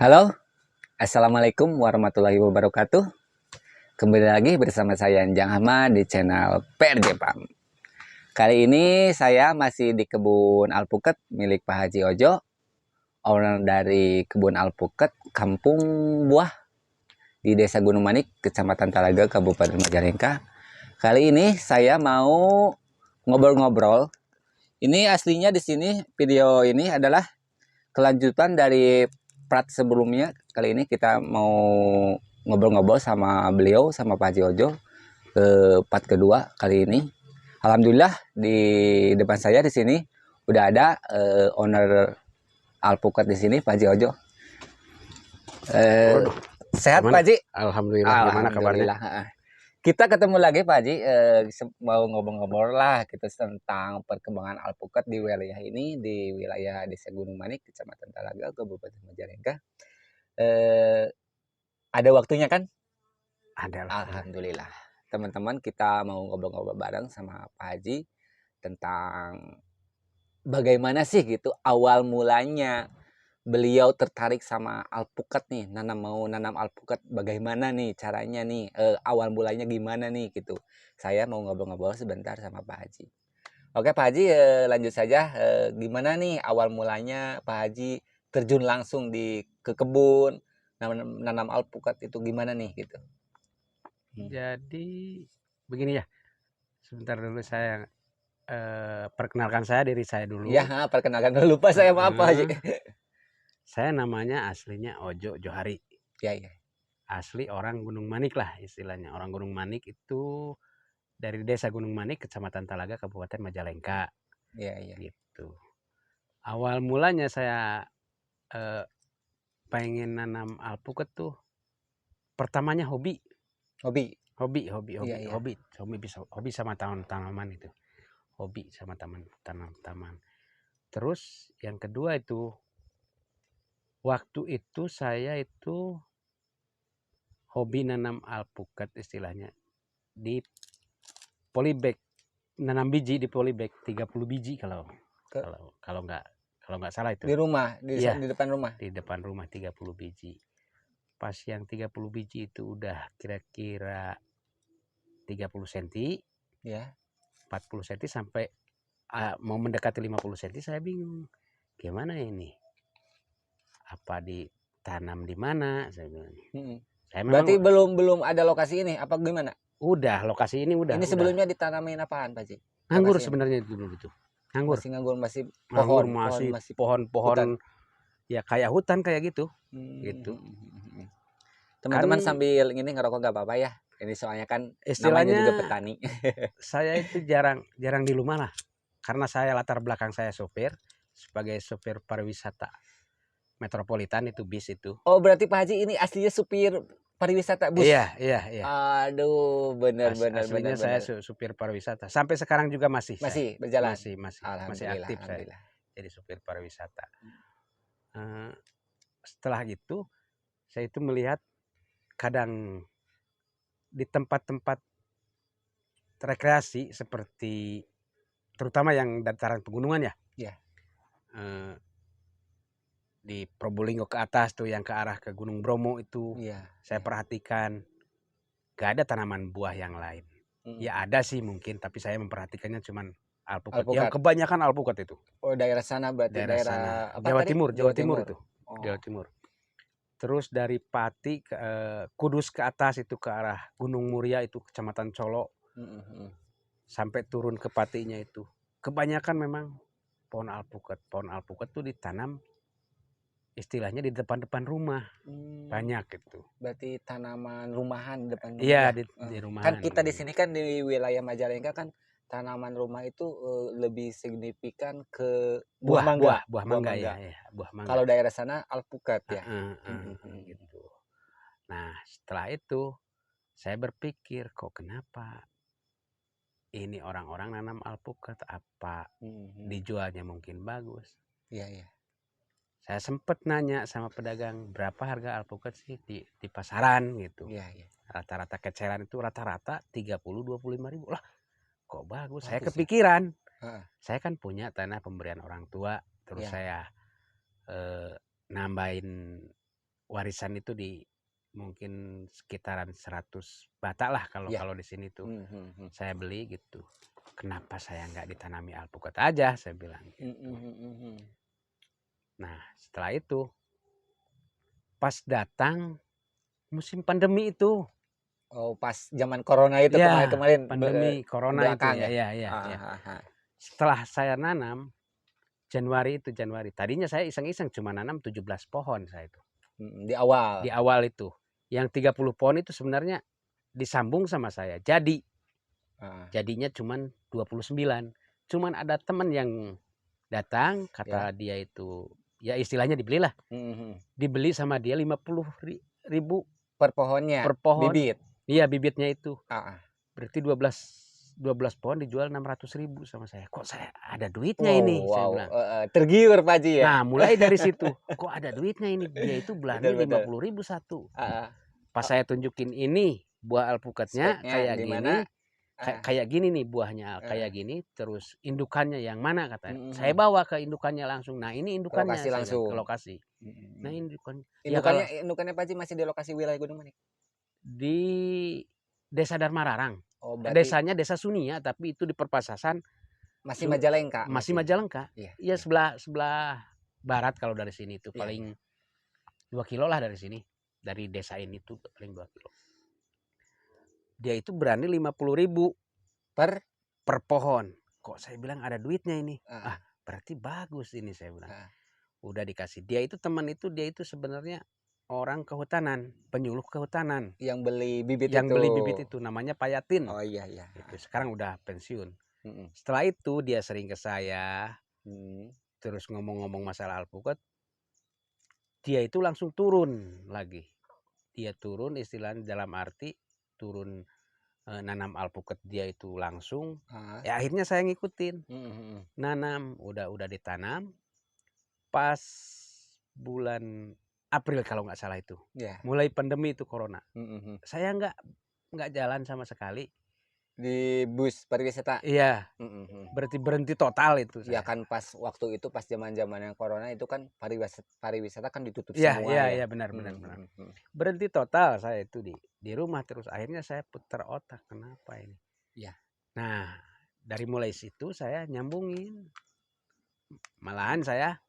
Halo, Assalamualaikum warahmatullahi wabarakatuh. Kembali lagi bersama saya Anjang Ahmad di channel PRJ Farm. Kali ini saya masih di kebun alpukat milik Pak Haji Ojo, owner dari kebun alpukat Kampung Buah di Desa Gunung Manik, Kecamatan Talaga, Kabupaten Majalengka. Kali ini saya mau ngobrol-ngobrol. Ini aslinya di sini video ini adalah kelanjutan dari part sebelumnya. Kali ini kita mau ngobrol-ngobrol sama beliau, sama Pak Haji Ojo ke part kedua kali ini. Alhamdulillah di depan saya di sini udah ada owner alpukat di sini, Pak Haji Ojo. Waduh, Sehat gimana? Pak Haji? Alhamdulillah, gimana kabarnya? Alhamdulillah. Kita ketemu lagi Pak Haji, mau ngobrol-ngobrol lah kita tentang perkembangan alpukat di wilayah ini, di wilayah Desa Gunung Manik, Kecamatan Talaga, Kabupaten Majalengka. Ada waktunya kan? Adalah. Alhamdulillah. Teman-teman, kita mau ngobrol-ngobrol bareng sama Pak Haji tentang bagaimana sih gitu awal mulanya beliau tertarik sama alpukat nih, mau nanam alpukat, bagaimana nih caranya nih, awal mulanya gimana nih gitu. Saya mau ngobrol-ngobrol sebentar sama Pak Haji. Oke Pak Haji, lanjut saja. Gimana nih awal mulanya Pak Haji terjun langsung ke kebun nanam alpukat itu gimana nih gitu? Jadi begini ya, sebentar dulu saya perkenalkan diri saya Ya, dulu. perkenalkan dulu, lupa saya, maaf Pak Haji. Saya namanya aslinya Ojo Johari. Ya, ya. Asli orang Gunung Manik lah istilahnya. Orang Gunung Manik itu dari Desa Gunung Manik, Kecamatan Talaga, Kabupaten Majalengka. Ya, ya. Gitu. Awal mulanya saya pengen nanam alpukat tuh pertamanya hobi. Hobi. Hobi Iya, iya. hobi sama tanaman itu. Hobi sama taman. Terus yang kedua itu, waktu itu saya itu hobi nanam alpukat istilahnya di polybag, nanam biji di polybag 30 biji kalau nggak salah itu. Di rumah, Iya, di depan rumah. di depan rumah 30 biji. Pas yang 30 biji itu udah kira-kira 30 cm, Ya. 40 cm sampai mau mendekati 50 cm, saya bingung. Gimana ini? Apa ditanam di mana? Saya bilang. Saya Berarti memang belum ada lokasi ini, apa gimana? udah lokasi ini Ini udah sebelumnya ditanamin apaan Pak Haji? nganggur Lokasi ini. sebenarnya itu dulu itu. Nganggur. Masih nganggur, masih Nganggur pohon masih masih hutan. pohon-pohon ya kayak hutan kayak gitu. Gitu. Teman-teman Kan sambil ini ngerokok gak apa-apa ya. Ini soalnya kan namanya juga istilahnya petani. saya itu jarang di rumah lah. Karena saya latar belakang saya sopir, sebagai sopir pariwisata metropolitan itu bis itu. Oh, berarti Pak Haji ini aslinya supir pariwisata bus. Iya. Aduh, benar benar benar Aslinya saya benar. supir pariwisata. Sampai sekarang juga masih saya. Masih berjalan. Masih Alhamdulillah, aktif saya alhamdulillah. jadi supir pariwisata. Setelah itu saya itu melihat kadang di tempat-tempat rekreasi seperti terutama yang dataran pegunungan ya. Ya. Di Probolinggo ke atas tuh yang ke arah ke Gunung Bromo itu. Iya. Saya perhatikan gak ada tanaman buah yang lain. Ya ada sih mungkin, tapi saya memperhatikannya cuman alpukat. Yang Alpukat. kebanyakan alpukat itu. Oh, daerah sana berarti Daerah sana. apa Jawa tadi? Timur itu. Oh. Jawa Timur. Terus dari Pati ke Kudus ke atas itu ke arah Gunung Muria itu Kecamatan Colo. Sampai turun ke Patinya itu. Kebanyakan memang pohon alpukat. Pohon alpukat tuh ditanam istilahnya di depan-depan rumah. Banyak itu. Berarti tanaman rumahan depan rumah Iya, ya. di Kan rumahan. kita di sini kan di wilayah Majalengka kan tanaman rumah itu lebih signifikan ke buah mangga. Buah Buah mangga mangga. ya, buah mangga. Kalau daerah sana alpukat ya. Gitu. Nah, setelah itu saya berpikir, kok kenapa ini orang-orang nanam alpukat, apa dijualnya mungkin bagus. Iya, iya. Saya sempat nanya sama pedagang, berapa harga alpukat sih di pasaran gitu. Iya, iya. Rata-rata keceran itu rata-rata 30-25 ribu. Lah, kok bagus. Saya Bagus ya. kepikiran. Heeh. Saya kan punya tanah pemberian orang tua, terus Iya. saya nambahin warisan itu di mungkin sekitaran 100 bata lah kalau Ya. kalau di sini tuh. Mhm. Saya beli gitu. Kenapa saya nggak ditanami alpukat aja, saya bilang gitu. Mhm. Nah, setelah itu pas datang musim pandemi itu, Oh, pas zaman corona itu ya kemarin-kemarin pandemi corona itu belakang ya, ya? ya. Ah. Setelah saya nanam Januari, tadinya saya iseng-iseng cuma nanam 17 pohon saya itu. Di awal. Di awal itu. Yang 30 pohon itu sebenarnya disambung sama saya. Jadinya cuman 29. Cuman ada teman yang datang, kata dia itu, ya istilahnya dibelilah. Dibeli sama dia 50.000 Per pohonnya, per pohon. bibit. Iya, bibitnya itu. Ah. Berarti 12 pohon dijual 600.000 sama saya. Kok saya ada duitnya ini, saya bilang. Tergiur Pak Haji ya? Nah, mulai dari situ, kok ada duitnya ini. Dia itu berani Betul. 50.000 satu. Ah. Pas saya tunjukin ini buah alpukatnya Speknya kayak di gini, mana? kayak gini nih buahnya, kayak gini. Terus indukannya yang mana, kata. Saya Mhm. bawa ke indukannya langsung. Nah, ini indukannya, Lokasi saya bilang, langsung. ke lokasi. Nah, indukannya. Ya Indukannya Pak Haji masih di lokasi wilayah Gunung Manik? di Desa Dharmararang. Oh, berarti Desanya Desa Sunia, tapi itu di perbatasan masih Majalengka? masih Majalengka. Iya. Iya, sebelah barat kalau dari sini itu Iya. paling 2 kilo lah dari sini. Dari desa ini tuh paling 2 kilo. Dia itu berani 50.000 per pohon. Kok saya bilang ada duitnya ini. Berarti bagus ini, saya bilang. Udah dikasih. Dia itu sebenarnya orang kehutanan, penyuluh kehutanan. Yang beli bibit itu namanya Pak Yatin. Oh iya. Itu sekarang udah pensiun. Mm-mm. Setelah itu dia sering ke saya, terus ngomong-ngomong masalah alpukat. Dia itu langsung turun lagi. Dia turun istilahnya dalam arti turun nanam alpukat dia itu langsung. Ya akhirnya saya ngikutin. Nanam, udah ditanam. Pas bulan April kalau nggak salah itu. Mulai pandemi itu corona. Saya nggak jalan sama sekali. Di bus pariwisata? Iya. Berarti berhenti total itu. Ya kan pas waktu itu, pas zaman-zamannya corona itu kan pariwisata kan ditutup Iya, semua ya. Iya, benar. Berhenti total saya itu di rumah terus. Akhirnya saya putar otak, kenapa ini? Iya. Nah, dari mulai situ saya nyambungin. Malahan saya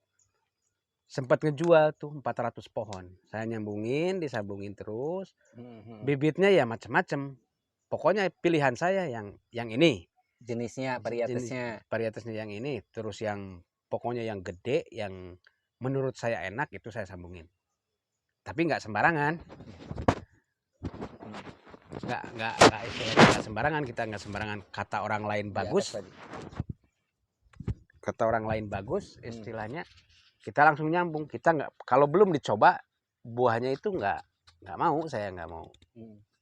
sempat ngejual tuh 400 pohon. Saya nyambungin, disambungin terus. Bibitnya ya macam-macam. Pokoknya pilihan saya yang ini. Jenisnya, varietasnya yang ini. Terus yang pokoknya yang gede, yang menurut saya enak itu saya sambungin. Tapi nggak sembarangan. Nggak sembarangan, kita nggak sembarangan. Kata orang lain bagus. Istilahnya kita langsung nyambung. Kita nggak, kalau belum dicoba buahnya itu nggak mau, saya nggak mau.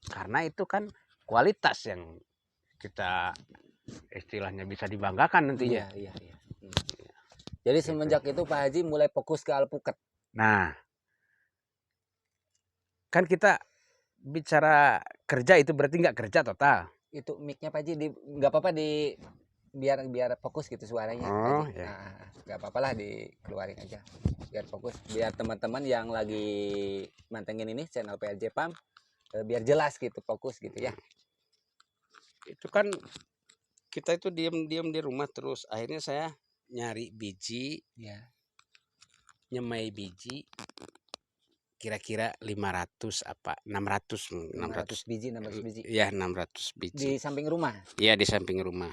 Karena itu kan kualitas yang kita istilahnya bisa dibanggakan nantinya. Iya. Jadi semenjak itu Pak Haji mulai fokus ke alpukat. Nah, kan kita bicara kerja itu berarti nggak kerja total. Itu mic-nya Pak Haji nggak apa-apa biar fokus gitu suaranya. Oh, nggak apa-apa lah, dikeluarin aja biar fokus, biar teman-teman yang lagi mantengin ini channel PRJ Pam biar jelas gitu, fokus gitu ya. Itu kan kita itu diam di rumah terus. Akhirnya saya nyari biji, nyemai biji kira-kira 500 apa 600 biji. Iya, 600 biji. Di samping rumah. Iya, di samping rumah.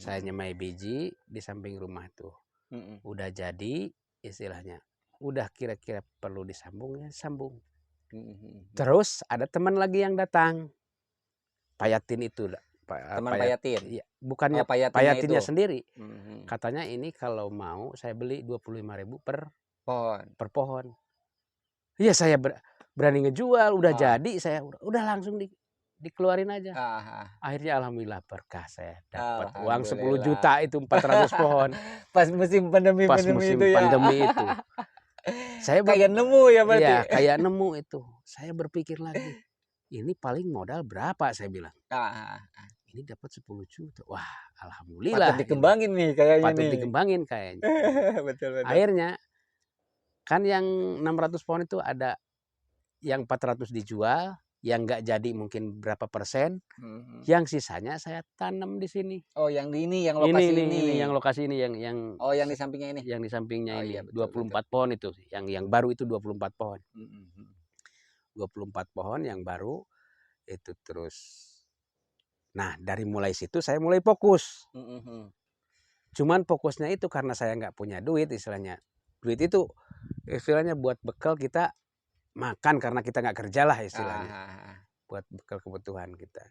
Saya nyemai biji di samping rumah tuh. Udah jadi istilahnya. Udah kira-kira perlu disambung, ya sambung. Terus ada teman lagi yang datang. Pak Yatin itu. Teman Pak Yatin? Iya, bukannya Pak Yatinnya sendiri. Katanya ini kalau mau saya beli 25.000 per pohon. Iya, saya berani ngejual, udah jadi, saya udah langsung dikeluarin aja. Akhirnya alhamdulillah berkah, saya dapat uang 10 juta itu 400 pohon. Pas musim pandemi itu. Saya kayak nemu ya berarti. Iya, kayak nemu itu. Saya berpikir lagi, ini paling modal berapa, saya bilang. Ini dapat 10 juta. Wah, alhamdulillah. Patut dikembangin nih kayaknya. Betul. Akhirnya Akhirnya kan yang 600 pohon itu ada yang 400 dijual, yang nggak jadi mungkin berapa persen, Mhm. yang sisanya saya tanam di sini. Oh, yang di ini, yang lokasi ini. Yang lokasi ini yang Oh, yang di sampingnya ini. yang di sampingnya Oh ini. iya, betul, betul. 24 pohon itu, yang baru itu 24 pohon. Mhm, mhm. 24 pohon yang baru itu terus. Nah, dari mulai situ saya mulai fokus. Mhm, mhm. Cuman fokusnya itu karena saya nggak punya duit istilahnya. Duit itu istilahnya buat bekal kita makan karena kita nggak kerja lah istilahnya. Ah. Buat bekal kebutuhan kita.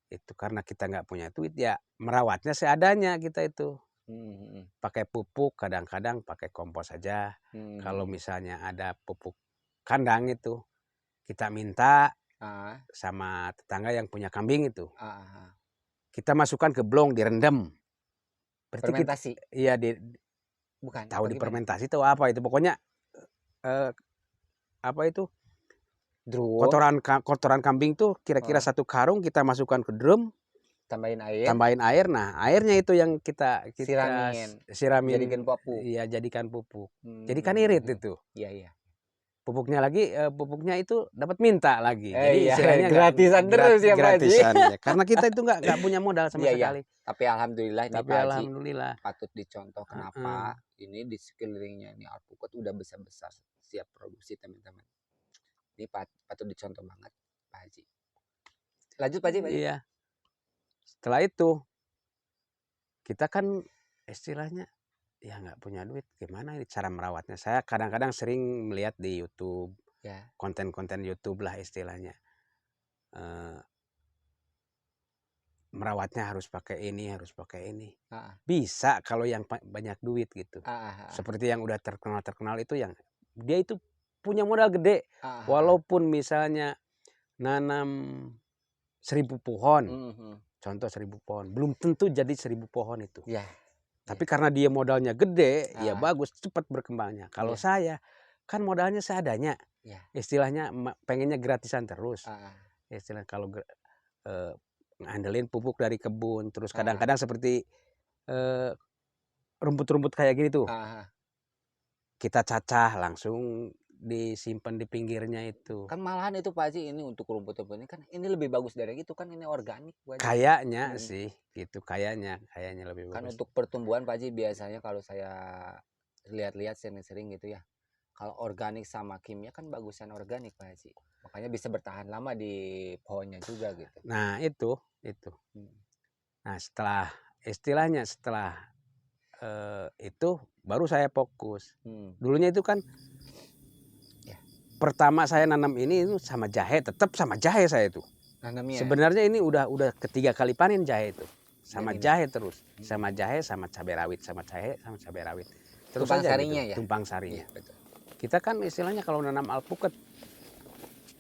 Itu karena kita nggak punya duit ya merawatnya seadanya kita itu. Mhm, mhm. Pakai pupuk, kadang-kadang pakai kompos saja. Kalau Mhm. misalnya ada pupuk kandang itu, kita minta Ah, sama tetangga yang punya kambing itu. ah. Kita masukkan ke blong, direndam. Berarti kita, Fermentasi? iya Bukan, tahu apa di gimana? fermentasi tahu apa itu. Pokoknya eh, apa itu Drum, kotoran kambing tuh kira-kira heeh, 1 karung kita masukkan ke drum, tambahin air, tambahin air. Nah, airnya itu yang kita siramin, siramin, jadikan pupuk. ya jadikan pupuk. Jadikan Mhm, irit mhm. itu. Iya, iya. Pupuknya lagi, pupuknya itu dapat minta lagi. Jadi Iya, istilahnya nggak gratisan terus ya, Pak Haji. gratisan ya. Karena kita itu nggak punya modal sama Iya, iya. sekali. Tapi alhamdulillah nih Tapi Pak Haji, alhamdulillah. patut dicontoh Heeh. kenapa ini di sekelilingnya ini alpukat udah besar-besar siap produksi teman-teman. Ini patut dicontoh banget Pak Haji. Lanjut Pak Haji, Pak Haji. Iya. Setelah itu kita kan istilahnya ya nggak punya duit. Gimana ini cara merawatnya? Saya kadang-kadang sering melihat di YouTube, Ya. konten-konten YouTube lah istilahnya. Eh, merawatnya harus pakai ini, harus pakai ini. Ah, Bisa kalau yang banyak duit gitu. ah. Seperti yang udah terkenal itu yang dia itu punya modal gede. Ah. Walaupun misalnya nanam 1000 pohon, Mhm. contoh 1000 pohon, belum tentu jadi 1000 pohon itu. Ya. Tapi karena dia modalnya gede, ya Ah. bagus, cepat berkembangnya. Kalau Iya. saya kan modalnya seadanya, Ya. istilahnya pengennya gratisan terus. Ah. Istilah kalau ngandelin pupuk dari kebun, terus Ah. kadang-kadang seperti eh, rumput-rumput kayak gini tuh, Ah. kita cacah langsung disimpan di pinggirnya itu. Kan malahan itu Pak Haji ini untuk rumput-rumput ini kan ini lebih bagus dari itu kan ini organik Pak Haji. Kayaknya Mm. sih gitu, kayaknya lebih Kan bagus. untuk pertumbuhan Pak Haji biasanya kalau saya lihat-lihat sering-sering gitu ya. Kalau organik sama kimia kan bagusan organik Pak Haji. Makanya bisa bertahan lama di pohonnya juga gitu. Nah itu. Hmm. Nah setelah itu baru saya fokus. Hmm. Dulunya itu kan Ya. pertama saya nanam ini itu sama jahe, tetap sama jahe saya itu. Nanamnya Sebenarnya ini udah ketiga kali panen jahe itu. Sama yang ini. jahe terus, sama jahe sama cabai rawit, sama jahe sama cabai rawit. Terus Tumpang aja sarinya gitu, ya. tumpang sarinya. Iya, betul. Kita kan istilahnya kalau nanam alpukat,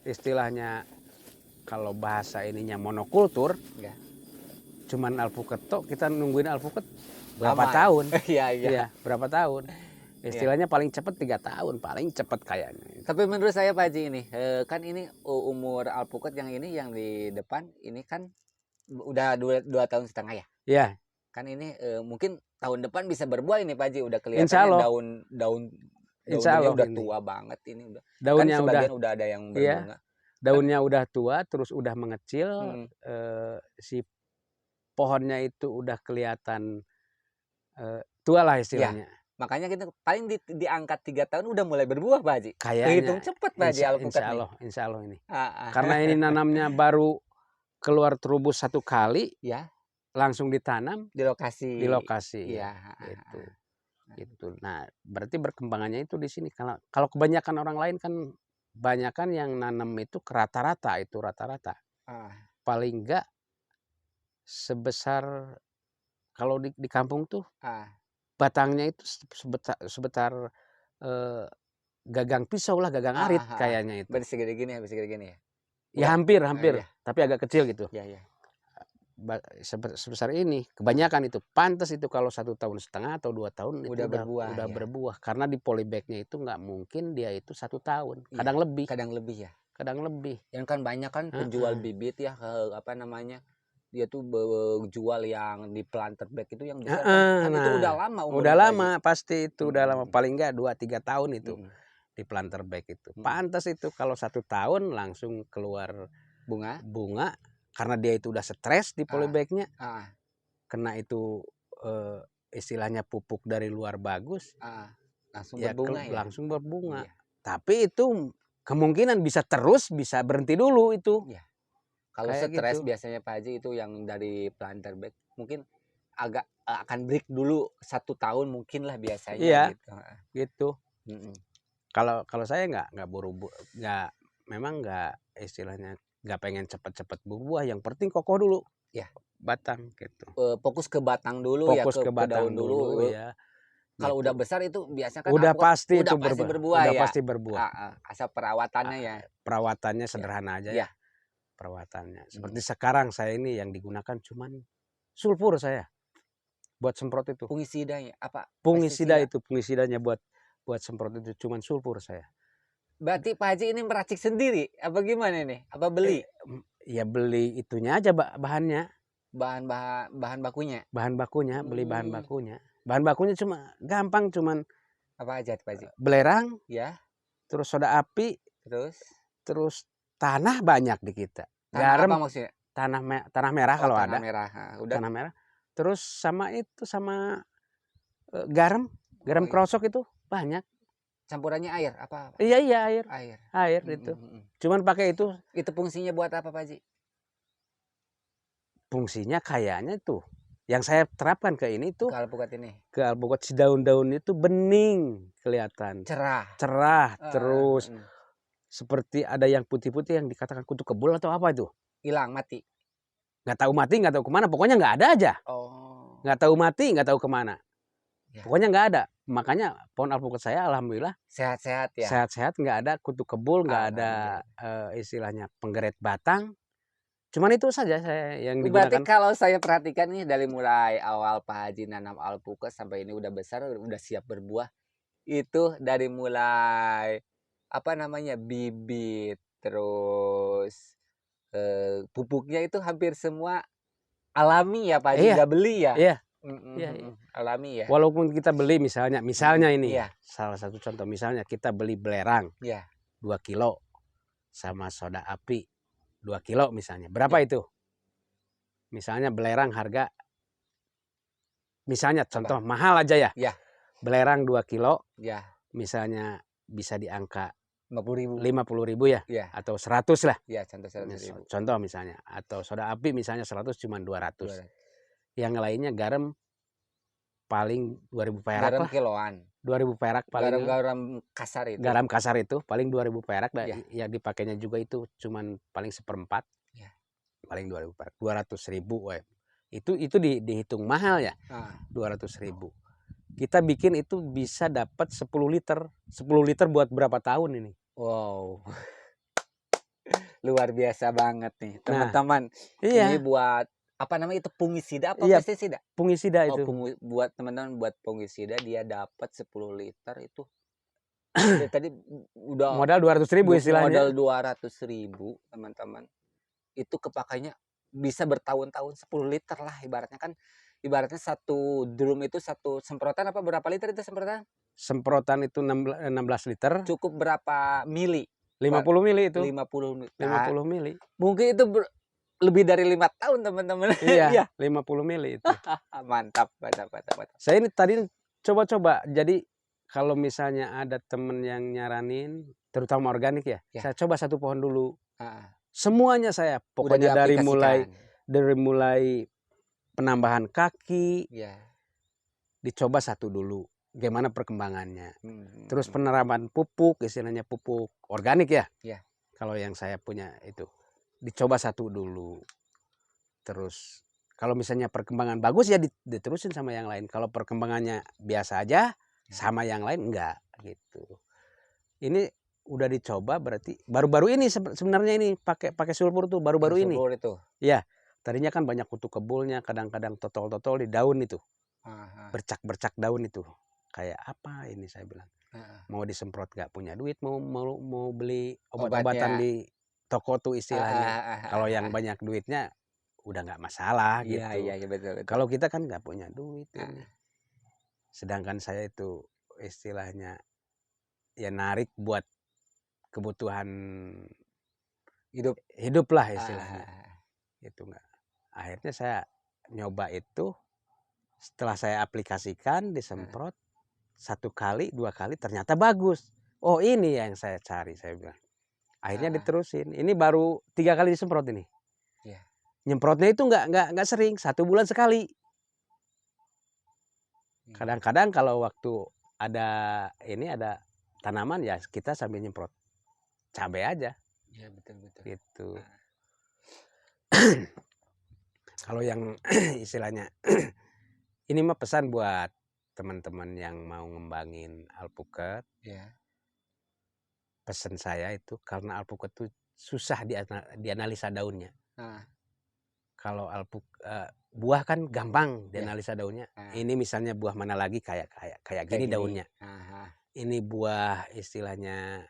istilahnya kalau bahasa ininya monokultur, Ya. cuman alpukat tok kita nungguin alpukat berapa Lama ya? tahun? Iya, iya. Iya, berapa tahun? Istilahnya paling cepat 3 tahun, paling cepat kayaknya. Tapi menurut saya Pak Haji ini kan ini umur alpukat yang ini yang di depan ini kan udah 2 tahun setengah ya. Iya, Kan ini mungkin tahun depan bisa berbuah ini Pak Haji udah Insya kelihatannya Allah. Insya daunnya Allah udah ini. tua banget ini udah. Kan Daunnya sebagian udah ada yang iya, berbunga. daunnya udah tua, terus udah mengecil, Mm. si pohonnya itu udah kelihatan tua lah Ya, istilahnya. makanya kita paling diangkat 3 tahun udah mulai berbuah Pak Haji. Kayaknya Hitung cepet Pak Haji alpukat nih. insya Allah ini. Ah, ah. Karena ini nanamnya baru keluar terubus 1 kali, Ya, langsung ditanam di lokasi. di lokasi Iya. ya. Itu. Nah, berarti berkembangannya itu di sini. Kalau kebanyakan orang lain kan banyakan yang nanam itu rata-rata itu rata-rata. Ah. Paling enggak sebesar kalau di kampung tuh Ah. batangnya itu sebetar gagang pisau lah, gagang arit kayaknya itu. Berarti segede gini ya, segede gini ya. Ya hampir, iya. tapi agak kecil gitu. Iya, iya. Sebesar ini, kebanyakan itu pantas itu kalau 1,5 tahun atau 2 tahun itu Udah berbuah, udah ya. berbuah. Karena di polybagnya itu nggak mungkin dia itu 1 tahun, Iya, kadang lebih. Kadang lebih. Yang kan banyak kan penjual bibit ya, apa namanya? Dia tuh jual yang di planter bag itu yang besar kan itu udah lama umurnya. Udah lama pasti itu, udah lama paling enggak 2-3 tahun itu. di planter bag itu. Hmm. Pantas itu kalau 1 tahun langsung keluar bunga karena dia itu udah stres di polybagnya, kena itu istilahnya pupuk dari luar bagus, langsung ya berbunga ya. langsung berbunga. Iya. Tapi itu kemungkinan bisa terus, bisa berhenti dulu itu. Iya. Kalau Kayak stres gitu. biasanya Pak Haji itu yang dari planter bag mungkin agak akan break dulu 1 tahun mungkin lah biasanya Iya, gitu. gitu. Mm-mm. Kalau saya nggak memang nggak istilahnya nggak pengen cepet-cepet berbuah. Yang penting kokoh dulu. Ya. Batang gitu. Fokus ke batang dulu ya, Fokus ke ke daun batang dulu dulu. ya. Kalau Gitu. udah besar itu biasanya kan Udah alpukat pasti udah itu pasti berbuah udah ya. pasti berbuah. Asal perawatannya ya. Perawatannya sederhana aja Ya. ya. Perawatannya. Seperti sekarang saya ini yang digunakan cuman sulfur saya buat semprot itu. Fungisidanya apa? Fungisida Pestisida. itu fungisidanya buat semprot itu cuman sulfur saya. Berarti Pak Haji ini meracik sendiri apa gimana nih? Apa beli? Ya beli itunya aja bahannya. Bahan bakunya. Bahan bakunya, beli bahan bakunya. Bahan bakunya cuma gampang, cuman apa aja Pak Haji? belerang, Ya. terus soda api, terus tanah banyak di kita. Tanah Garam, apa maksudnya? tanah merah kalau tanah ada. Merah. Udah. Tanah merah. Terus sama garam, garam krosok itu banyak. Campurannya air apa? Iya air. Air. Air itu. Cuman pakai itu. Itu fungsinya buat apa Pak Haji? Fungsinya kayaknya tuh yang saya terapkan ke ini tuh. Ke alpukat ini. Ke alpukat si daun-daun itu bening kelihatan. Cerah terus seperti ada yang putih-putih yang dikatakan kutu kebul atau apa itu? Hilang, mati. Nggak tahu mati, nggak tahu kemana. Pokoknya nggak ada aja. Nggak tahu mati, nggak tahu kemana. Ya. Pokoknya nggak ada. Makanya pohon alpukat saya alhamdulillah sehat-sehat ya. Sehat-sehat, nggak ada kutu kebul, nggak ada istilahnya penggeret batang. Cuman itu saja saya yang digunakan. Berarti kalau saya perhatikan nih dari mulai awal Pak Haji nanam alpukat sampai ini udah besar, udah siap berbuah. Itu dari mulai apa namanya bibit, terus pupuknya itu hampir semua alami ya Pak Haji, nggak beli ya? Iya. Alami ya. Walaupun kita beli misalnya ini salah satu contoh, misalnya kita beli belerang 2 kilo sama soda api 2 kilo misalnya. Berapa itu? Misalnya belerang harga, misalnya contoh mahal aja ya. Belerang 2 kilo misalnya bisa di angka 50.000 ya. Atau 100 lah. Contoh misalnya. Atau soda api misalnya 100 cuma 200. Yang lainnya garam paling 2.000 perak garam lah. Kiloan. 2.000 perak paling. Garam kasar itu. Garam kasar itu paling 2.000 perak. Yang dipakainya juga itu cuman paling 1/4. Paling 2.000 perak. 200.000. Itu dihitung mahal ya. 200.000. Kita bikin itu bisa dapat 10 liter. 10 liter buat berapa tahun ini? Wow. Luar biasa banget nih teman-teman. Ini buat apa namanya itu fungisida apa pestisida? Fungisida itu. Buat teman-teman buat fungisida dia dapat 10 liter itu. Tadi udah modal 200.000 istilahnya. Modal 200.000 teman-teman. Itu kepakainya bisa bertahun-tahun 10 liter lah ibaratnya kan. Ibaratnya satu drum itu satu semprotan apa berapa liter itu semprotan? Semprotan itu 16 liter. Cukup berapa mili? 50 mili itu. 50 mili. Mungkin itu lebih dari 5 tahun teman-teman. Iya, 50 mili itu. Mantap. Saya ini tadi coba-coba. Jadi kalau misalnya ada temen yang nyaranin, terutama organik ya. Saya coba 1 pohon dulu. Semuanya saya pokoknya dari mulai penambahan kaki. Dicoba 1 dulu. Gimana perkembangannya. Terus penerapan pupuk, istilahnya pupuk organik ya. Kalau yang saya punya itu. Dicoba 1 dulu. Terus kalau misalnya perkembangan bagus ya diterusin sama yang lain. Kalau perkembangannya biasa aja sama yang lain enggak gitu. Ini udah dicoba berarti baru-baru ini sebenarnya ini pakai sulfur tuh baru-baru ini. Sulfur itu. Ya, tadinya kan banyak kutu kebulnya, kadang-kadang totol-totol di daun itu. Bercak-bercak daun itu. Kayak apa ini saya bilang. Mau disemprot gak punya duit, mau beli obat-obatan di toko tuh istilahnya. Kalau yang banyak duitnya udah nggak masalah gitu. Iya betul. Kalau kita kan nggak punya duit ini. Sedangkan saya itu istilahnya ya narik buat kebutuhan Hidup. hidup lah istilahnya. Ah, Itu enggak. Akhirnya saya nyoba itu, setelah saya aplikasikan, disemprot 1 kali, 2 kali, ternyata bagus. Oh ini yang saya cari, saya bilang. Akhirnya diterusin. Ini baru 3 kali disemprot ini. Iya. Nyemprotnya itu nggak sering, 1 bulan sekali. Kadang-kadang kalau waktu ada tanaman ya kita sambil nyemprot cabai aja Iya, betul-betul. gitu. Kalau yang istilahnya ini mah pesan buat teman-teman yang mau ngembangin alpukat. Iya. Pesan saya itu karena alpukat itu susah dianalisa daunnya. Nah, Kalau buah kan gampang Iya. dianalisa daunnya. Nah. Ini misalnya buah mana lagi kayak gini daunnya. Ini buah istilahnya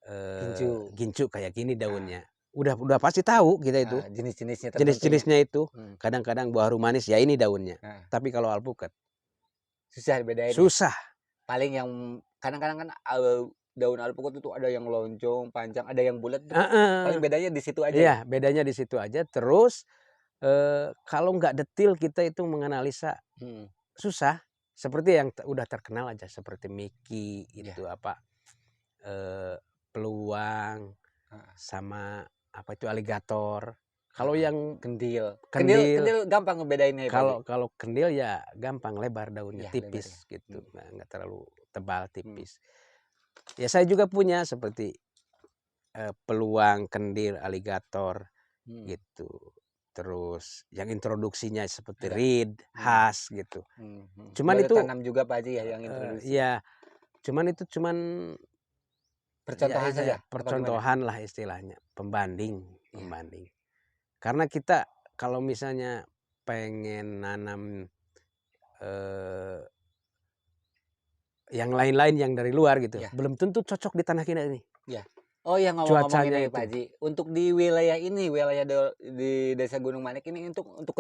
Gincu. gincu kayak gini daunnya. Udah pasti tahu kita itu. Jenis-jenisnya tertentu. Jenis-jenisnya itu. Hmm. Kadang-kadang buah rumanis ya ini daunnya. Nah, Tapi kalau alpukat susah dibedain. susah. Paling yang kadang-kadang kan daun alpukat itu ada yang lonjong, panjang, ada yang bulat. Paling bedanya di situ aja. Iya, bedanya di situ aja. Terus kalau nggak detil kita itu menganalisa susah. Seperti yang udah terkenal aja, seperti Mickey itu peluang sama apa itu aligator. Kalau yang kendil gampang ngebedainnya. Kalau kendil ya gampang, lebar daunnya, Ya, tipis lebar, ya. gitu, nggak terlalu tebal, tipis. Ya saya juga punya seperti peluang, kendil, aligator gitu. Terus yang introduksinya seperti reed, khas gitu. Cuman Baru itu tanam juga Pak Haji ya yang introduksi. Iya, cuman itu Percontohan saja. percontohan lah istilahnya, pembanding. Karena kita kalau misalnya pengen nanam yang lain-lain yang dari luar gitu, belum tentu cocok di tanah kita ini. Iya. Oh ya, ngomong-ngomong ini Cuacanya Pak Haji, untuk di wilayah ini, di Desa Gunung Manik ini untuk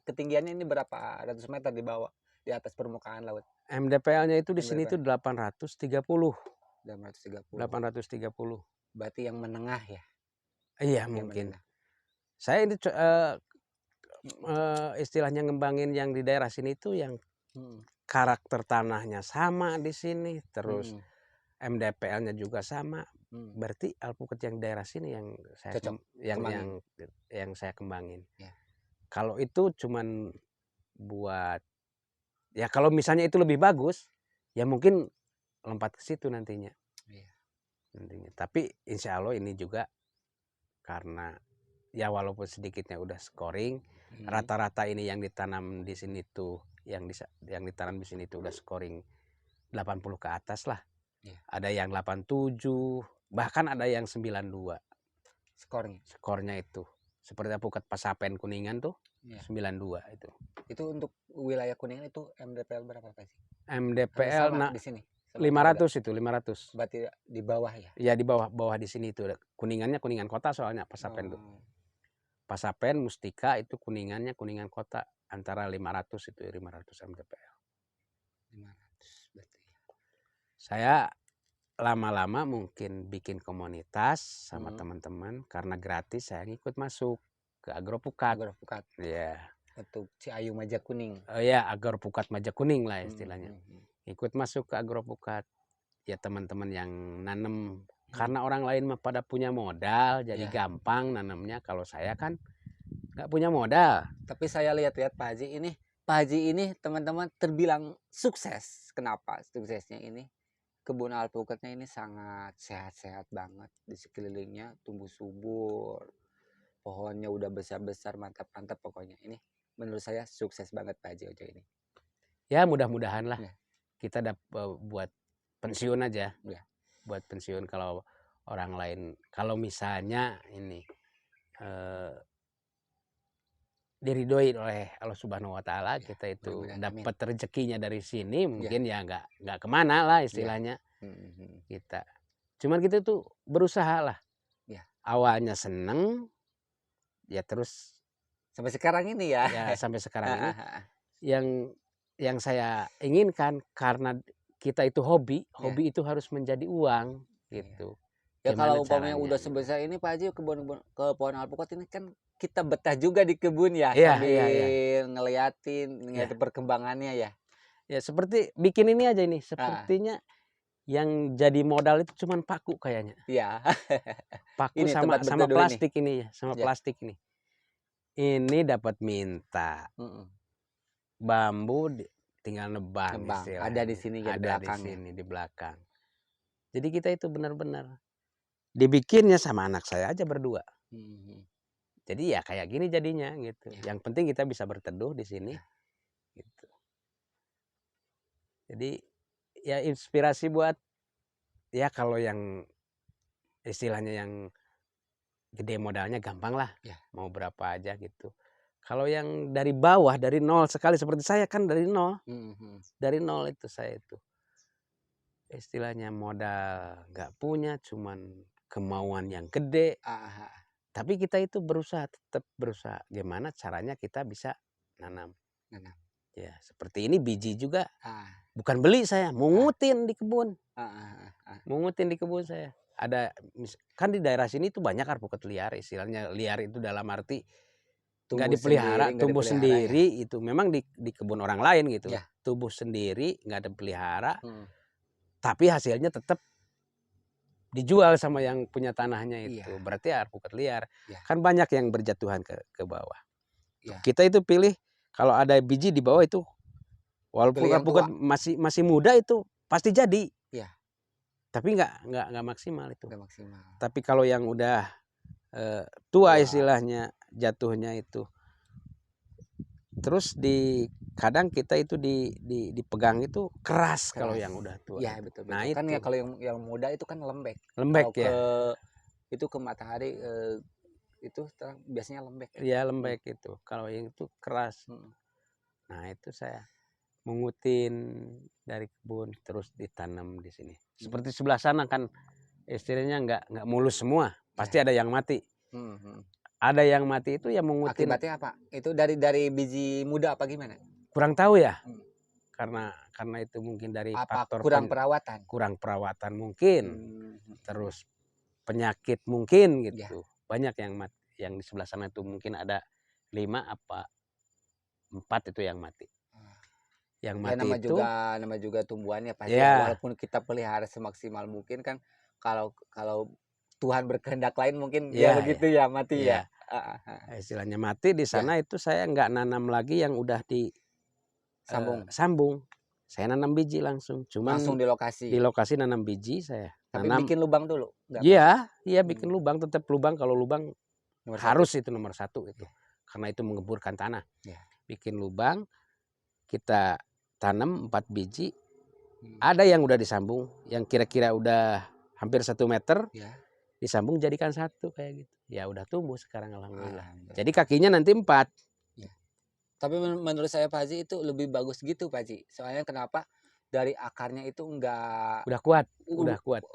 ketinggiannya ini berapa ratus meter di bawah, di atas permukaan laut? MDPL-nya itu di sini itu 830. 830. Berarti yang menengah ya? Iya Yang mungkin. menengah. Saya ini istilahnya ngembangin yang di daerah sini itu yang karakter tanahnya sama di sini, terus MDPL-nya juga sama. Berarti alpukat yang daerah sini yang saya yang saya kembangin. Ya. Kalau itu cuman buat ya kalau misalnya itu lebih bagus, ya mungkin lompat ke situ nantinya. Tapi insya Allah ini juga karena ya walaupun sedikitnya udah scoring, rata-rata ini yang ditanam di sini tuh yang ditanam di sini tuh udah scoring 80 ke atas lah. Ada yang 87, bahkan ada yang 92. Skornya itu. Seperti alpukat Pasapen Kuningan tuh 92 itu. Itu untuk wilayah Kuningan itu MDPL berapa Pak sih? MDPL di sini. 500 itu, 500. Berarti di bawah ya? Iya di bawah di sini itu. Kuningannya Kuningan kota soalnya Pasapen tuh. Pasapen, Mustika itu Kuningannya Kuningan kota, antara 500 itu 500 MDPL. 500 berarti. Saya lama-lama mungkin bikin komunitas sama teman-teman, karena gratis saya ngikut masuk ke Agropukat. Iya. Untuk Ciayu Majakuning. Oh ya, Agropukat Majakuning lah istilahnya. Ikut masuk ke Agropukat. Ya teman-teman yang nanem, karena orang lain mah pada punya modal, jadi gampang nanamnya. Kalau saya kan nggak punya modal. Tapi saya lihat-lihat Pak Haji ini teman-teman terbilang sukses. Kenapa suksesnya ini? Kebun alpukatnya ini sangat sehat-sehat banget, di sekelilingnya tumbuh subur, pohonnya udah besar-besar, mantap-mantap pokoknya. Ini menurut saya sukses banget Pak Haji Ojo ini. Ya mudah-mudahan lah kita buat pensiun aja, buat pensiun. Kalau orang lain, kalau misalnya ini diridhoi oleh Allah Subhanahu Wa Taala, kita itu dapat rezekinya dari sini, mungkin ya nggak kemana lah istilahnya kita. Cuman kita tuh berusaha lah. Awalnya seneng, ya terus sampai sekarang ini ya. Sampai sekarang ini yang saya inginkan, karena kita itu hobi itu harus menjadi uang gitu. Ya Gimana kalau umpamanya caranya udah gitu. sebesar ini Pak Haji ke pohon alpukat ini kan kita betah juga di kebun ya Iya, sambil iya, iya. ngeliatin perkembangannya ya. Ya seperti bikin ini aja ini, Ah, sepertinya yang jadi modal itu cuman paku kayaknya. iya. Paku Ini tempat sama berteduh ini. plastik ini ya, sama Ya. plastik ini. Ini dapat minta, Mm-mm. bambu tinggal nebang Ngebang. Ada di istilahnya. sini ya di Ada di belakang ya. sini di belakang. Jadi kita itu benar-benar dibikinnya sama anak saya aja berdua. Mhm. Jadi ya kayak gini jadinya gitu. Ya. Yang penting kita bisa berteduh di sini gitu. Jadi ya inspirasi buat ya kalau yang istilahnya yang gede modalnya gampang lah. Ya. Mau berapa aja gitu. Kalau yang dari bawah dari nol sekali seperti saya kan dari nol. Mhm. Dari nol itu saya itu. Istilahnya modal nggak punya cuman kemauan yang gede. Ah, ah, Tapi kita itu berusaha tetap berusaha gimana caranya kita bisa nanam. nanam. Ya seperti ini biji juga Ah, bukan beli saya, mungutin di kebun. ah, ah, ah, ah. Mungutin di kebun saya. Ada kan di daerah sini tuh banyak alpukat liar, istilahnya liar itu dalam arti nggak Tumbuh sendiri, dipelihara, nggak tumbuh dipelihara ya. sendiri itu memang di kebun orang lain gitu. Ya. Tumbuh sendiri, nggak ada pelihara, Mm. tapi hasilnya tetap dijual sama yang punya tanahnya Iya. itu. Berarti alpukat liar. Ya. Kan banyak yang berjatuhan ke bawah. Ya. Kita itu pilih kalau ada biji di bawah itu walaupun Pilih yang alpukat masih muda itu pasti jadi. Iya. Tapi nggak maksimal itu. Nggak maksimal. Tapi kalau yang udah tua Tua. istilahnya jatuhnya itu. Terus kadang kita itu dipegang itu keras kalau yang udah tua. Iya itu. betul Nah betul. Kan itu ya kalau yang muda itu kan lembek. lembek Kalau ya. itu ke matahari itu biasanya lembek. Iya lembek itu. Kalau yang itu keras. Nah itu saya mengutin dari kebun terus ditanam di sini. Seperti sebelah sana kan istilahnya nggak mulus semua. Pasti ada yang mati. Ada yang mati itu ya mengutin. Akibatnya apa? Itu dari biji muda apa gimana? Kurang tahu ya. Karena itu mungkin dari Apa faktor kurang perawatan? kurang perawatan mungkin. Terus penyakit mungkin gitu. Banyak yang di sebelah sana itu mungkin ada 5 apa 4 itu yang mati. Yang Ya mati itu nama juga tumbuhannya pasti ya. Walaupun kita pelihara semaksimal mungkin kan kalau Tuhan berkehendak lain mungkin ya begitu ya mati ya. Istilahnya mati di sana itu saya nggak nanam lagi yang udah sambung. Saya nanam biji langsung. Cuman Langsung di lokasi. Di lokasi nanam biji saya. Tapi nanam, bikin lubang dulu? Iya bikin lubang, tetap lubang. Kalau lubang harus itu nomor 1 itu. Karena itu mengeburkan tanah. Bikin lubang, kita tanam 4 biji. Ada yang udah disambung, yang kira-kira udah hampir 1 meter. Disambung jadikan 1 kayak gitu. Ya udah tumbuh sekarang alhamdulillah. Jadi kakinya nanti 4. Tapi menurut saya Pak Haji itu lebih bagus gitu Pak Haji. Soalnya kenapa? Dari akarnya itu enggak udah kuat.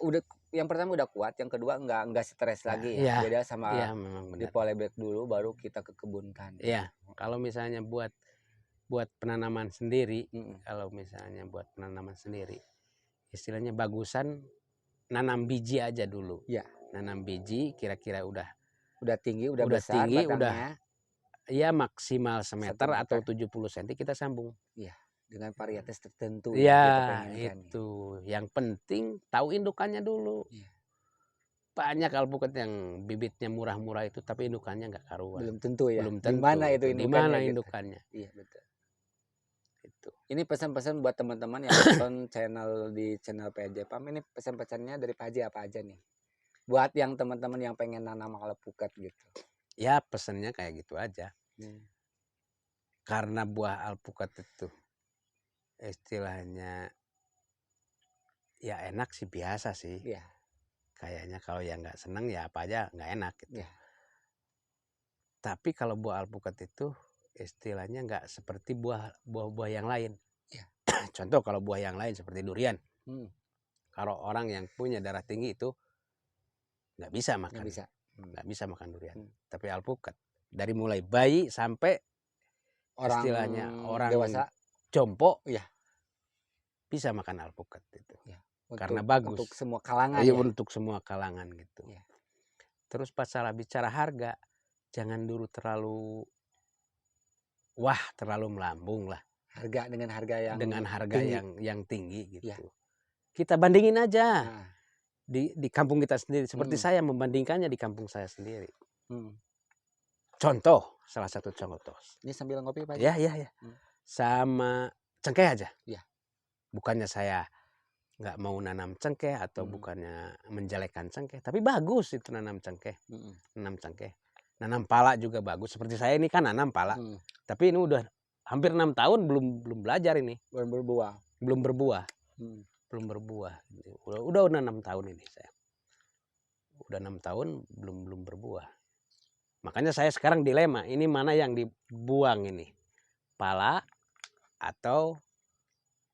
Udah yang pertama udah kuat, yang kedua enggak stres lagi ya. Beda sama di polybag dulu baru kita kekebunkan. Iya. Kalau misalnya buat penanaman sendiri, kalau misalnya buat penanaman sendiri, istilahnya bagusan nanam biji aja dulu. Nanam biji kira-kira udah tinggi, udah besar tinggi, batangnya. Ya maksimal semeter atau 70 cm kita sambung. Iya, dengan varietas tertentu ya kita pengenkan. Itu. Yang penting tahu indukannya dulu. Banyak alpukat yang bibitnya murah-murah itu tapi indukannya nggak karuan. Belum tentu ya. Belum tentu. Gimana itu indukannya? Gimana indukannya? Gitu. Iya betul. Itu. Ini pesan-pesan buat teman-teman yang nonton di channel PRJ Pam. Ini pesan-pesannya dari Pak Haji apa aja nih? Buat yang teman-teman yang pengen nanam alpukat gitu. Ya pesannya kayak gitu aja. Karena buah alpukat itu istilahnya ya enak sih, biasa sih. Kayaknya kalau yang nggak seneng ya apa aja nggak enak gitu. Tapi kalau buah alpukat itu istilahnya nggak seperti buah-buah yang lain. Contoh kalau buah yang lain seperti durian. Kalau orang yang punya darah tinggi itu nggak bisa makan. Nggak bisa makan durian. Tapi alpukat dari mulai bayi sampai istilahnya orang dewasa, jompo bisa makan alpukat itu. Ya, Karena bagus. Untuk semua kalangan Iya, ya. untuk semua kalangan gitu. Ya. Terus masalah bicara harga, jangan dulu terlalu terlalu melambung lah Dengan harga yang dengan harga tinggi. yang tinggi gitu. Ya. Kita bandingin aja Nah, di kampung kita sendiri. Seperti Mm. saya membandingkannya di kampung saya sendiri. mm. Contoh, salah satu contoh. Ini sambil ngopi Pak. Ya. Sama cengkeh aja. Ya. Bukannya saya nggak mau nanam cengkeh atau Mm. bukannya menjelekkan cengkeh, tapi bagus itu nanam cengkeh. Mm. Nanam cengkeh. Nanam pala juga bagus. Seperti saya ini kan nanam pala. Mm. Tapi ini udah hampir 6 tahun belum belajar ini. Belum berbuah. Belum berbuah. Mm. Belum berbuah. Udah 6 tahun ini saya. Udah 6 tahun belum berbuah. Makanya saya sekarang dilema, ini mana yang dibuang ini? Pala atau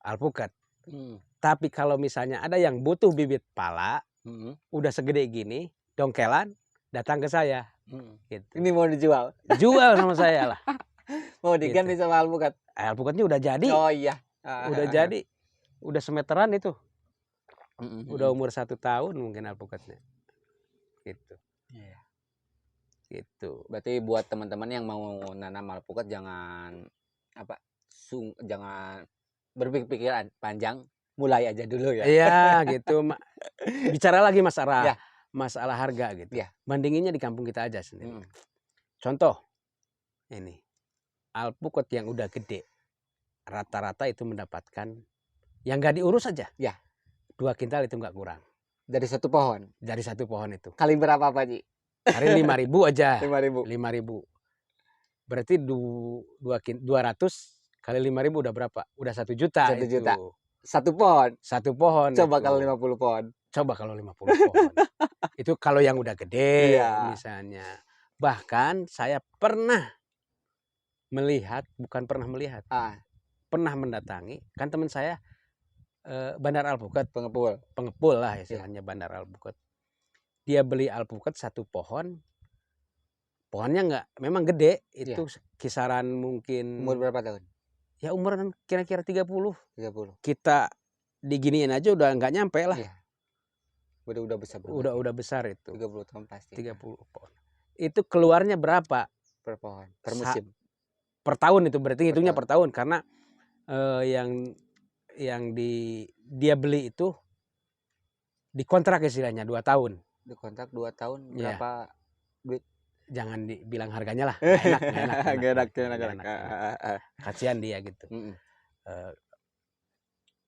alpukat. Mm. Tapi kalau misalnya ada yang butuh bibit pala, Mm. udah segede gini, dongkelan, datang ke saya. Mm. Gitu. Ini mau dijual. Jual sama saya lah. Mau diganti sama alpukat. Alpukatnya udah jadi. Oh iya. Udah jadi. Udah semeteran itu. Mm. Udah umur 1 tahun mungkin alpukatnya. Gitu. Iya. Gitu. Berarti buat teman-teman yang mau nanam alpukat jangan jangan berpikiran panjang, mulai aja dulu ya. Iya gitu. Bicara lagi Ya. masalah harga gitu. Ya. Bandinginnya di kampung kita aja sendiri. Mm. Contoh ini alpukat yang udah gede rata-rata itu mendapatkan yang nggak diurus aja. Ya. 2 kintal itu nggak kurang. Dari satu pohon. Dari satu pohon itu. Kali berapa Pak Ji? Hari 5.000 aja. 5.000. 5.000. Berarti 200 kali 5.000 udah berapa? Udah 1 juta. 1 itu. juta. Satu pohon. Satu pohon. Coba itu. kalau 50 pohon. Coba kalau 50 pohon. Itu kalau yang udah gede misalnya. Bahkan saya pernah melihat, bukan pernah melihat. Pernah mendatangi, kan teman saya bandar alpukat. Pengepul lah istilahnya bandar alpukat. Dia beli alpukat 1 pohon. Pohonnya memang gede. Itu kisaran mungkin. Umur berapa tahun? Ya umur kira-kira 30. 30. Kita diginiin aja udah nggak nyampe lah. Iya. Udah besar. Udah besar itu. 30 tahun pasti. 30 pohon. Itu keluarnya berapa? Per pohon. Per musim. Per tahun itu berarti hitungnya per tahun karena yang dia beli itu dikontrak istilahnya 2 tahun. Dikontrak 2 tahun berapa duit? Jangan dibilang harganya lah. Gak enak. Kasihan dia gitu.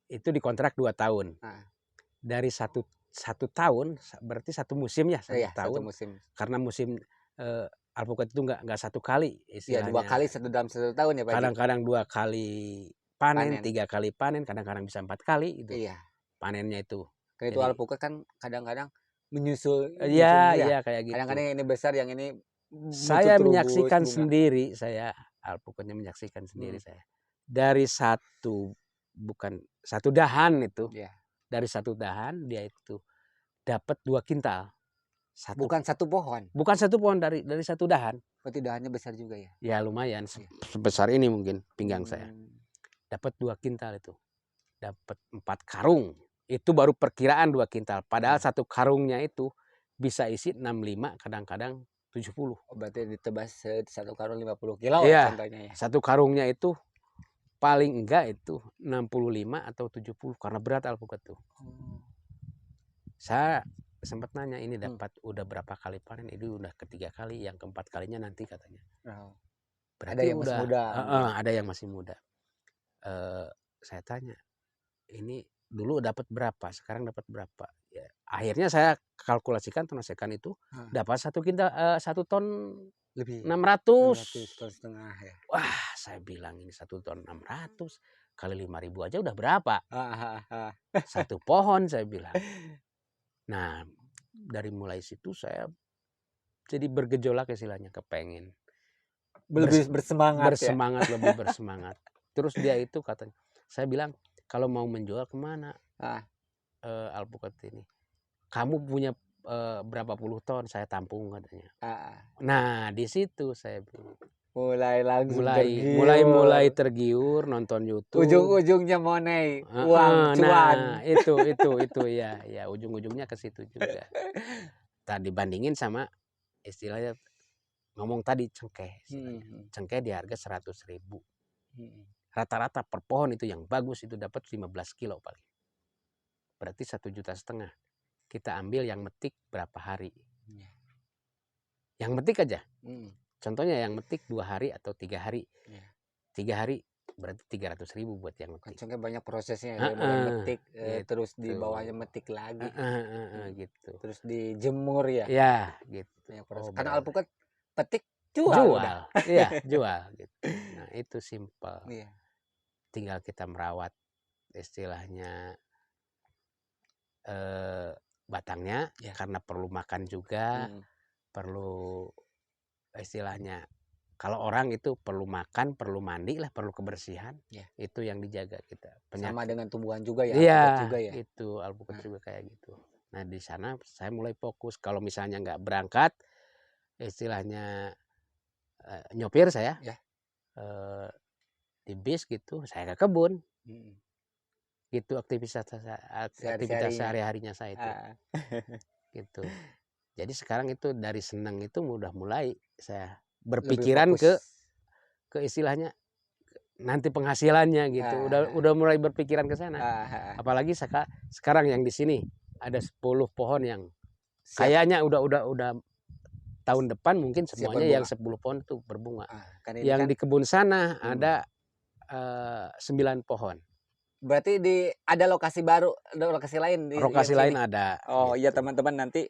Itu dikontrak 2 tahun. Dari satu tahun berarti 1 musim ya. 1 tahun. 1 musim. Karena musim alpukat itu nggak 1 kali istilahnya. Ya 2 kali dalam 1 tahun ya Pak. Kadang-kadang 2 kali panen, 3 kali panen, kadang-kadang bisa 4 kali itu. Iya. Panennya itu. Karena itu alpukat kan kadang-kadang menyusul. Iya kayak gitu. Kadang-kadang yang ini besar, yang ini saya menyaksikan sendiri, alpukatnya menyaksikan sendiri saya. Dari bukan satu dahan itu. Dari 1 dahan dia itu dapat 2 kintal. Bukan 1 pohon. Bukan 1 pohon dari 1 dahan. Berarti dahannya besar juga ya? Ya lumayan. Sebesar ini mungkin pinggang saya. Dapat 2 kintal itu. Dapat 4 karung. Itu baru perkiraan 2 kintal. Padahal 1 karungnya itu bisa isi 65, kadang-kadang 70. Berarti ditebas 1 karung 50 kilo contohnya ya? 1 karungnya itu paling enggak itu 65 atau 70 karena berat alpukat tuh. Saya sempat nanya ini dapat udah berapa kali panen? Itu udah ke-3 kali, yang ke-4 kalinya nanti katanya. Berarti ada yang masih muda. Ada yang masih muda. Saya tanya, ini dulu dapat berapa? Sekarang dapat berapa? Ya, akhirnya saya kalkulasikan tonnasekan itu dapat 1 kintal 1 ton lebih 600 ton setengah ya. Wah, saya bilang ini 1 ton 600 kali 5.000 aja udah berapa? 1 pohon saya bilang. Nah, dari mulai situ saya jadi bergejolak istilahnya, kepengen lebih bersemangat lebih bersemangat. Terus dia itu katanya, saya bilang kalau mau menjual kemana alpukat ini? Kamu punya berapa puluh ton? Saya tampung katanya. Nah di situ saya bilang, Mulai langsung mulai tergiur. tergiur nonton YouTube. Ujung-ujungnya money, Heeh, uang, cuan. nah itu ya ujung-ujungnya ke situ juga. Tak dibandingin sama istilahnya ngomong tadi cengkeh istilahnya. Cengkeh di harga 100.000. Rata-rata per pohon itu yang bagus itu dapat 15 kilo paling. Berarti 1,5 juta. Kita ambil yang metik berapa hari. Yang metik aja. Contohnya yang metik 2 hari atau 3 hari. 3 hari berarti 300.000 buat yang metik. Cengkeh banyak prosesnya dari mulai metik, gitu. terus di bawahnya metik lagi. Gitu. Terus dijemur ya. Ya, gitu. Banyak proses. Oh, Karena berarti. alpukat petik jual. Iya, jual gitu. Nah, itu simpel. Iya. Tinggal kita merawat istilahnya batangnya karena perlu makan juga, perlu istilahnya kalau orang itu perlu makan, perlu mandi lah, perlu kebersihan. Itu yang dijaga kita. Sama dengan tumbuhan juga ya, Iya, alpukat juga ya. itu alpukat juga kayak gitu. Nah, di sana saya mulai fokus. Kalau misalnya nggak berangkat, istilahnya nyopir saya di bis gitu, saya ke kebun. Gitu aktivitas sehari-harinya saya itu. Gitu. Jadi sekarang itu dari senang itu udah mulai saya berpikiran ke istilahnya nanti penghasilannya gitu. Udah mulai berpikiran ke sana. Apalagi sekarang yang di sini ada 10 pohon yang kayaknya udah tahun depan mungkin semuanya yang 10 pohon itu berbunga. Yang di kebun sana ada 9 pohon. Berarti ada lokasi baru, ada lokasi lain di lokasi lain ada. Oh gitu. iya teman-teman, nanti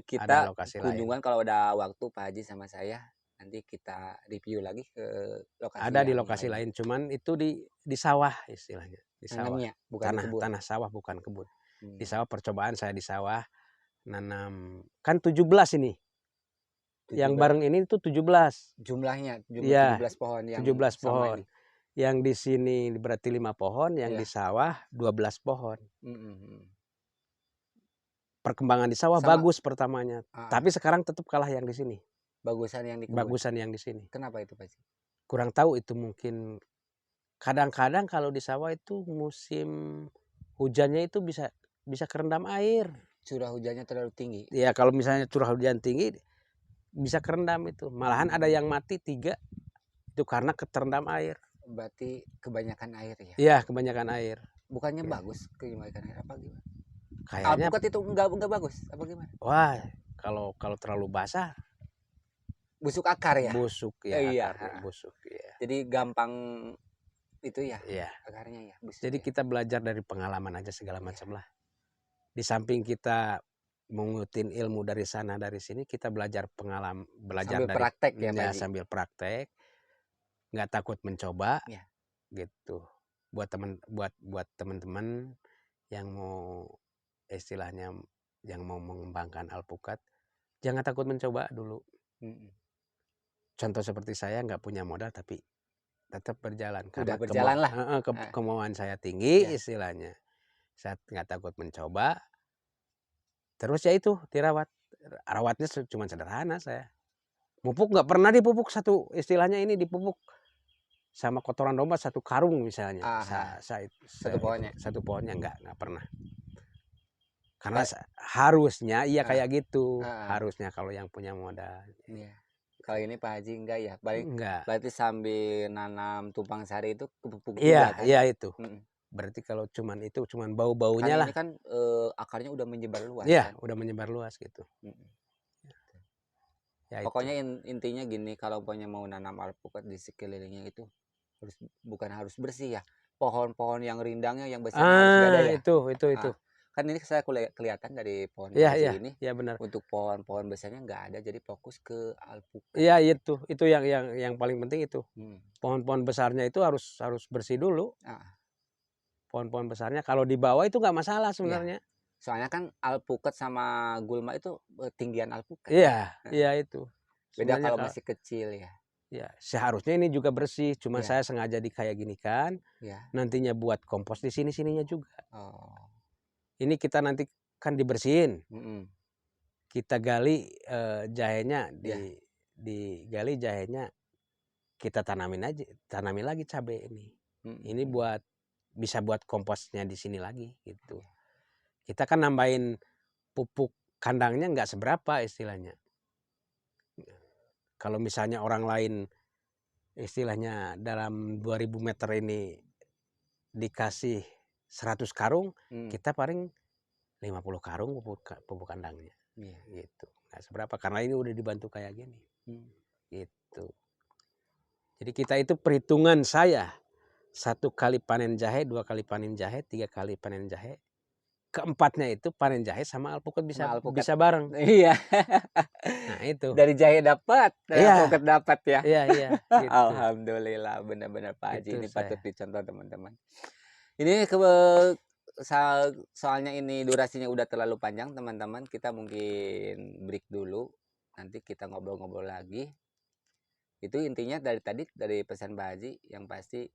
kita kunjungan kalau ada waktu Pak Haji sama saya, nanti kita review lagi ke lokasi. Ada di lokasi lain, cuman itu di sawah istilahnya. Di sawah. Bukan tanah sawah bukan kebun. Di sawah percobaan saya di sawah nanam kan 17 ini. 17. Yang bareng ini itu 17. Jumlahnya 17 pohon yang 17 pohon. Yang di sini berarti 5 pohon, yang di sawah 12 pohon. Perkembangan di sawah bagus pertamanya, tapi sekarang tetap kalah yang di sini. Bagusan yang di kebun. Bagusan yang di sini. Kenapa itu Pak? Kurang tahu itu, mungkin kadang-kadang kalau di sawah itu musim hujannya itu bisa kerendam air. Curah hujannya terlalu tinggi. Ya kalau misalnya curah hujan tinggi bisa kerendam itu. Malahan ada yang mati 3 itu karena keterendam air. Berarti kebanyakan air ya? Iya, kebanyakan air. Bukannya bagus kebanyakan air apa gimana? Kayaknya alpukat itu enggak bagus apa gimana? Wah, kalau terlalu basah busuk akar ya? Busuk ya, iya. Busuk ya. Jadi gampang itu ya, akarnya ya. Busuk. Jadi kita belajar dari pengalaman aja segala macam lah. Di samping kita mengutin ilmu dari sana dari sini, kita belajar sambil dari praktek ya, sambil praktek. Nggak takut mencoba. Gitu. Buat teman-teman yang mau istilahnya yang mau mengembangkan alpukat, jangan takut mencoba dulu. Contoh seperti saya nggak punya modal tapi tetap berjalan. Karena berjalan lah. Kemauan saya tinggi istilahnya. Saya nggak takut mencoba. Terus ya itu dirawat. Rawatnya cuma sederhana saya. Pupuk nggak pernah dipupuk istilahnya ini dipupuk sama kotoran domba 1 karung misalnya. Satu pohonnya nggak pernah. Karena harusnya kayak gitu. Harusnya kalau yang punya modal. Kalau ini Pak Haji enggak ya? Berarti sambil nanam tumpang sari itu kepupuk juga kan? Iya itu. Berarti kalau cuman bau-baunya lah. Ini kan akarnya udah menyebar luas. Iya, udah menyebar luas gitu. Pokoknya intinya gini, kalau punya mau nanam alpukat di sekelilingnya itu bukan harus bersih ya. Pohon-pohon yang rindangnya yang besar harus ada ya. Itu. Kan ini saya kelihatan dari pohon ini. Iya benar. Untuk pohon-pohon besarnya nggak ada, jadi fokus ke alpukat. Iya itu yang paling penting itu. Pohon-pohon besarnya itu harus bersih dulu. Pohon-pohon besarnya kalau di bawah itu nggak masalah sebenarnya. Soalnya kan alpukat sama gulma itu tinggian alpukat. Iya itu. Beda kalau masih kecil ya. Ya, seharusnya ini juga bersih, cuma saya sengaja kayak gini kan. Nantinya buat kompos di sininya juga. Ini kita nanti kan dibersihin. Kita gali jahenya digali jahenya kita tanami lagi cabai ini. Mm-mm. Ini bisa buat komposnya di sini lagi gitu. Kita kan nambahin pupuk kandangnya nggak seberapa istilahnya. Kalau misalnya orang lain istilahnya dalam 2000 meter ini dikasih 100 karung, kita paling 50 karung pupuk kandangnya. Iya. Gitu. Nggak seberapa karena ini udah dibantu kayak gini. Gitu. Jadi kita itu perhitungan saya 1 kali panen jahe, 2 kali panen jahe, 3 kali panen jahe. Keempatnya itu panen jahe sama alpukat Sama alpukat. bisa bareng. Iya. Nah itu. Dari jahe dapat, dari Iya. alpukat dapat ya. Iya. Gitu. Alhamdulillah, benar-benar Pak Haji Itu ini saya. patut dicontoh teman-teman. Ini soalnya ini durasinya udah terlalu panjang teman-teman, kita mungkin break dulu. Nanti kita ngobrol-ngobrol lagi. Itu intinya dari tadi dari pesan Pak Haji yang pasti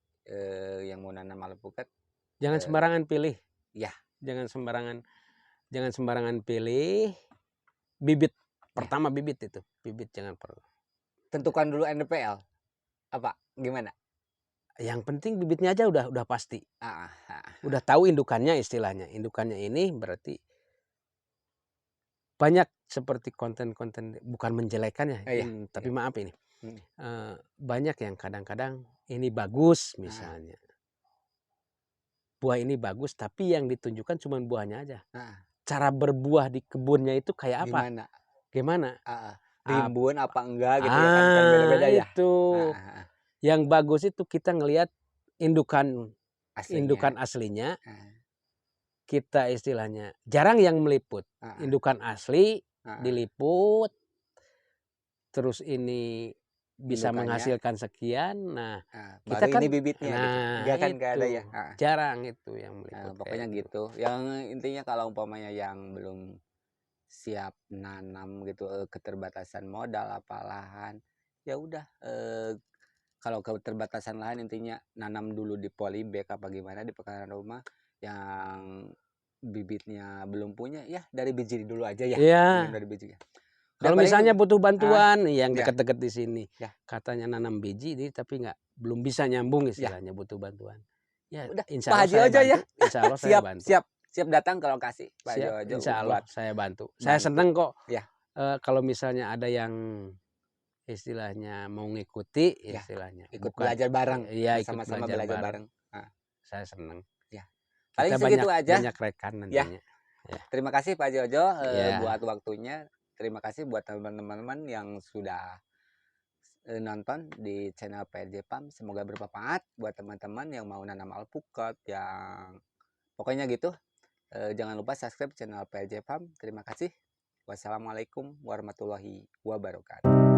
yang mau nanam alpukat Jangan sembarangan pilih. Ya. Jangan sembarangan pilih bibit. Pertama bibit itu. Bibit jangan perlu. Tentukan dulu NPL. Apa? Gimana? Yang penting bibitnya aja udah pasti. Udah tahu indukannya istilahnya. Indukannya ini berarti banyak seperti konten-konten, bukan menjelekan ya, tapi maaf ini. Banyak yang kadang-kadang ini bagus misalnya. Buah ini bagus tapi yang ditunjukkan cuma buahnya aja. Cara berbuah di kebunnya itu kayak apa? Gimana? Rimbun apa enggak gitu ya kan beda-beda ya. Itu. Yang bagus itu kita ngelihat indukan aslinya. Kita istilahnya jarang yang meliput. Indukan asli diliput. Terus ini bisa menghasilkan sekian. Nah, kita kan ini bibitnya gitu. Enggak kan enggak ada ya. Jarang itu yang meliput. Pokoknya gitu. Yang intinya kalau umpamanya yang belum siap nanam gitu, keterbatasan modal apa lahan, ya udah kalau keterbatasan lahan intinya nanam dulu di polybag apa gimana di pekarangan rumah. Yang bibitnya belum punya ya dari biji dulu aja ya. Dari biji. Kalau misalnya butuh bantuan yang dekat-dekat di sini, katanya nanam biji ini tapi belum bisa nyambung istilahnya, butuh bantuan. Ya, udah insya Pak Haji aja ya. Insya Allah saya bantu. Siap datang ke lokasi Pak Jojo. Insya Allah saya bantu. Saya senang kok. Kalau misalnya ada yang istilahnya mau ngikuti istilahnya. Ikut belajar bareng. Iya, ikut sama-sama belajar bareng. Saya senang. Paling segitu aja. Banyak rekan nantinya. Terima kasih Pak Jojo buat waktunya. Terima kasih buat teman-teman yang sudah nonton di channel PRJ Farm. Semoga bermanfaat buat teman-teman yang mau nanam alpukat, yang pokoknya gitu. Jangan lupa subscribe channel PRJ Farm. Terima kasih. Wassalamualaikum warahmatullahi wabarakatuh.